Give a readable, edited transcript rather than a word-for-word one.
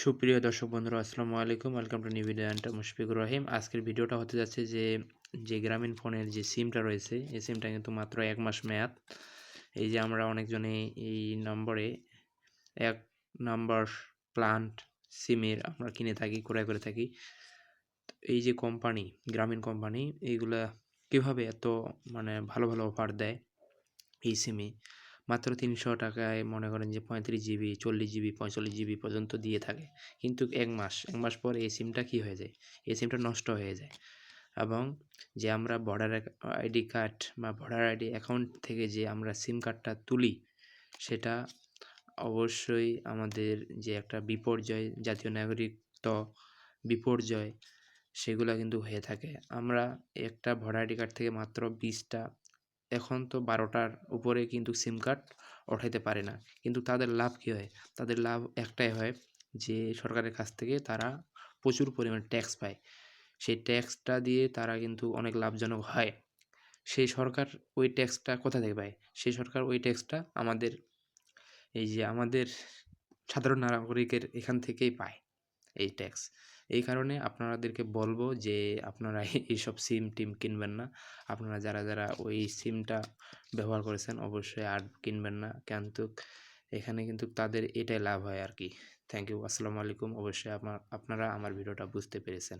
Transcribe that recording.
সুপ্রিয় দর্শক বন্ধুরা আসসালামু আলাইকুম। Welcome to new video and Mushfiqur Rahim. আজকের ভিডিওটা হতে যাচ্ছে যে গ্রামীণ ফোনের যে সিমটা রয়েছে এই সিমটা কিন্তু মাত্র ১ মাস মেয়াদ। এই যে আমরা অনেকজনে এই নম্বরে ১ নাম্বার প্ল্যান্ট সিমের আমরা কিনে থাকি, ক্রয় করে থাকি। এই যে কোম্পানি, গ্রামীণ কোম্পানি এইগুলা কিভাবে এত ভালো, ভালো অফার দেয় এই সিমে। মাত্র ৳৩০০ মনে করেন যে ৩৫ জিবি, ৪০ জিবি, ৪৫ জিবি পর্যন্ত দিয়ে থাকে। কিন্তু ১ মাস পর এই সিমটা কী হয়ে যায়? এই সিমটা নষ্ট হয়ে যায় এবং যে আমরা ভোটার আইডি কার্ড বা ভোটার আইডি অ্যাকাউন্ট থেকে যে আমরা সিম কার্ডটা তুলি, সেটা অবশ্যই আমাদের যে একটা বিপর্যয়, জাতীয় নাগরিকত্ব বিপর্যয় সেগুলা কিন্তু হয়ে থাকে। আমরা একটা ভোটার আইডি কার্ড থেকে মাত্র ২০টা, এখন তো ১২টার উপরে কিন্তু সিম কার্ড ওঠাইতে পারে না। কিন্তু তাদের লাভ কী হয়? তাদের লাভ একটাই হয় যে সরকারের কাছ থেকে তারা প্রচুর পরিমাণে ট্যাক্স পায়। সেই ট্যাক্সটা দিয়ে তারা কিন্তু অনেক লাভজনক হয়। সেই সরকার ওই ট্যাক্সটা কোথা থেকে পায়? সেই সরকার ওই ট্যাক্সটা আমাদের সাধারণ নাগরিকের এখান থেকেই পায় এই ট্যাক্স। এই কারণে আপনাদেরকে বলব যে আপনারা এইসব সিম-টিম কিনবেন না। আপনারা যারা ওই সিমটা ব্যবহার করেছেন অবশ্যই আর কিনবেন না। এখানে কিন্তু তাদের এটাই লাভ হয় আরকি। Thank you. আসসালামু আলাইকুম। অবশ্যই আপনারা আমার ভিডিওটা বুঝতে পেরেছেন।